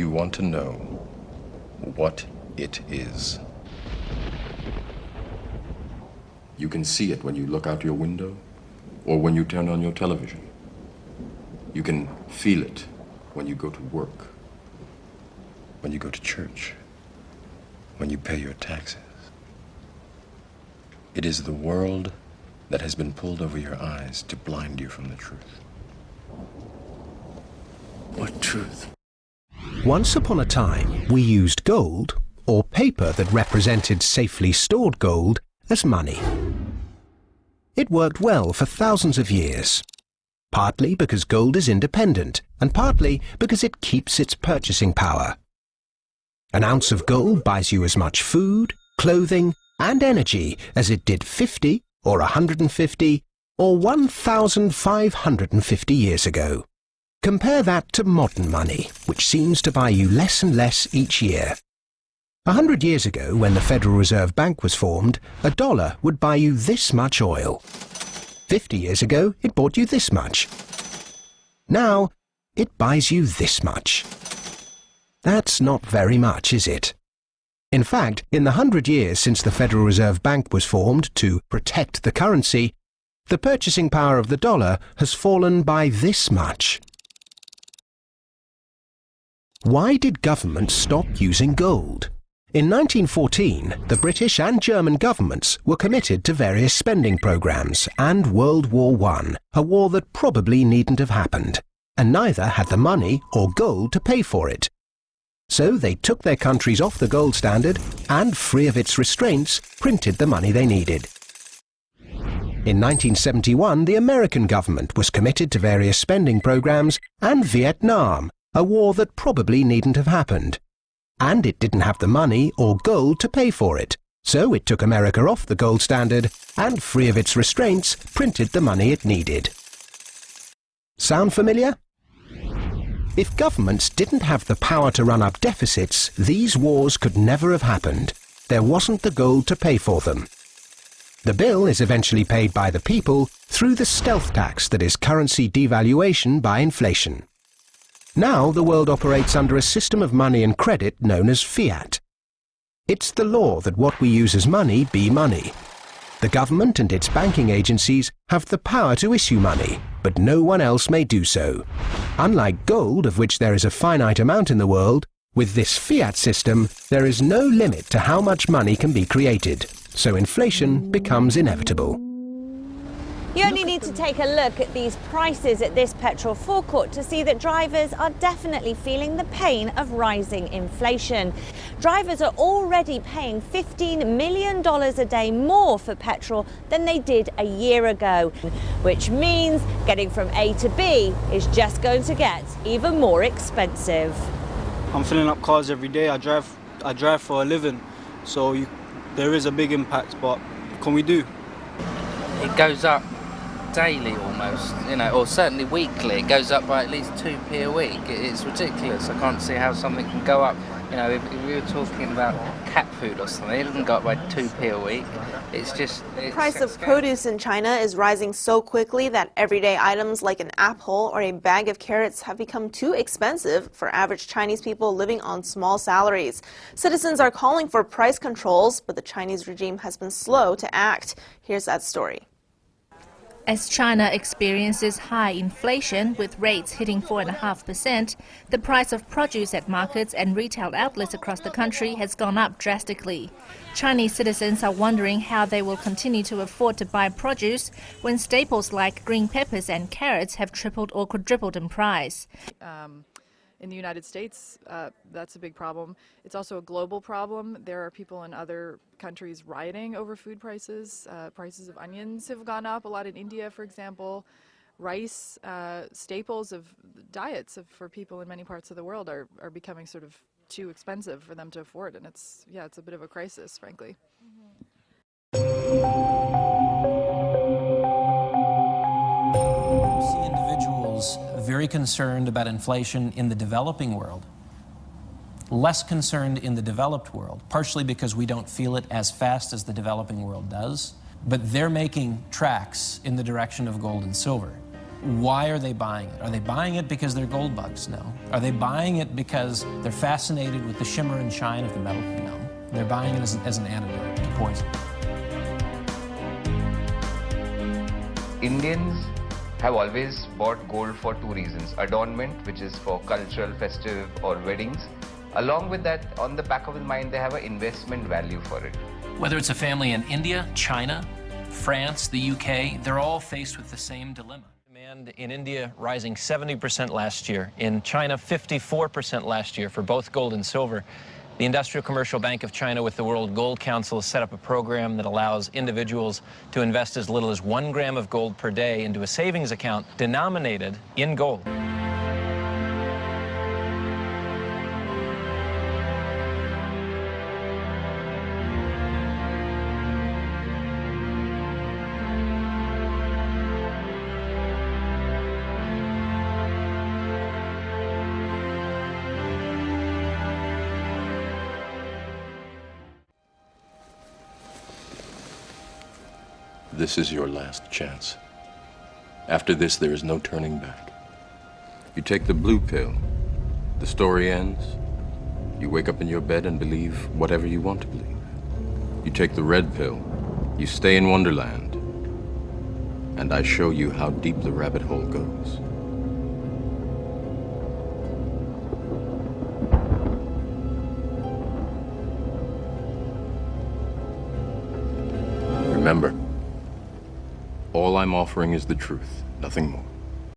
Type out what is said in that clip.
you want to know what it is. You can see it when you look out your window or when you turn on your television. You can feel it when you go to work, when you go to church, when you pay your taxes. It is the world that has been pulled over your eyes to blind you from the truth. What truth? Once upon a time, we used gold, or paper that represented safely stored gold, as money. It worked well for thousands of years, partly because gold is independent, and partly because it keeps its purchasing power. An ounce of gold buys you as much food, clothing, and energy as it did 50, or 150, or 1,550 years ago. Compare that to modern money, which seems to buy you less and less each year. 100 years ago, when the Federal Reserve Bank was formed, $1 would buy you this much oil. 50 years ago, it bought you this much. Now, it buys you this much. That's not very much, is it? In fact, in the 100 years since the Federal Reserve Bank was formed to protect the currency, the purchasing power of the dollar has fallen by this much. Why did governments stop using gold? In 1914, the British and German governments were committed to various spending programs and World War I, a war that probably needn't have happened, and neither had the money or gold to pay for it. So they took their countries off the gold standard and, free of its restraints, printed the money they needed. In 1971, the American government was committed to various spending programs and Vietnam, a war that probably needn't have happened. And it didn't have the money or gold to pay for it, so it took America off the gold standard and, free of its restraints, printed the money it needed. Sound familiar? If governments didn't have the power to run up deficits, these wars could never have happened. There wasn't the gold to pay for them. The bill is eventually paid by the people through the stealth tax that is currency devaluation by inflation. Now the world operates under a system of money and credit known as fiat. It's the law that what we use as money be money. The government and its banking agencies have the power to issue money, but no one else may do so. Unlike gold, of which there is a finite amount in the world, with this fiat system, there is no limit to how much money can be created, so inflation becomes inevitable. You only need to take a look at these prices at this petrol forecourt to see that drivers are definitely feeling the pain of rising inflation. Drivers are already paying $15 million a day more for petrol than they did a year ago, which means getting from A to B is just going to get even more expensive. I'm filling up cars every day. I drive for a living, so there is a big impact, but what can we do? It goes up daily almost, or certainly weekly. It goes up by at least 2p a week. It's ridiculous. I can't see how something can go up. If we were talking about cat food or something, it doesn't go up by 2p a week. The price of produce in China is rising so quickly that everyday items like an apple or a bag of carrots have become too expensive for average Chinese people living on small salaries. Citizens are calling for price controls, but the Chinese regime has been slow to act. Here's that story. As China experiences high inflation, with rates hitting 4.5%, the price of produce at markets and retail outlets across the country has gone up drastically. Chinese citizens are wondering how they will continue to afford to buy produce when staples like green peppers and carrots have tripled or quadrupled in price. In the United States, that's a big problem. It's also a global problem. There are people in other countries rioting over food prices. Prices of onions have gone up a lot in India, for example. Rice, staples of diets for people in many parts of the world are becoming sort of too expensive for them to afford. And it's a bit of a crisis, frankly. Very concerned about inflation in the developing world, less concerned in the developed world, partially because we don't feel it as fast as the developing world does, but they're making tracks in the direction of gold and silver. Why are they buying it? Are they buying it because they're gold bugs? No. Are they buying it because they're fascinated with the shimmer and shine of the metal? No. They're buying it as an antidote to poison. Indians have always bought gold for two reasons: adornment, which is for cultural, festive or weddings. Along with that, on the back of the mind, they have an investment value for it. Whether it's a family in India, China, France, the UK, they're all faced with the same dilemma. Demand in India rising 70% last year. In China, 54% last year for both gold and silver. The Industrial Commercial Bank of China with the World Gold Council has set up a program that allows individuals to invest as little as 1 gram of gold per day into a savings account denominated in gold. This is your last chance. After this, there is no turning back. You take the blue pill, the story ends. You wake up in your bed and believe whatever you want to believe. You take the red pill, you stay in Wonderland, and I show you how deep the rabbit hole goes. Remember, all I'm offering is the truth, nothing more.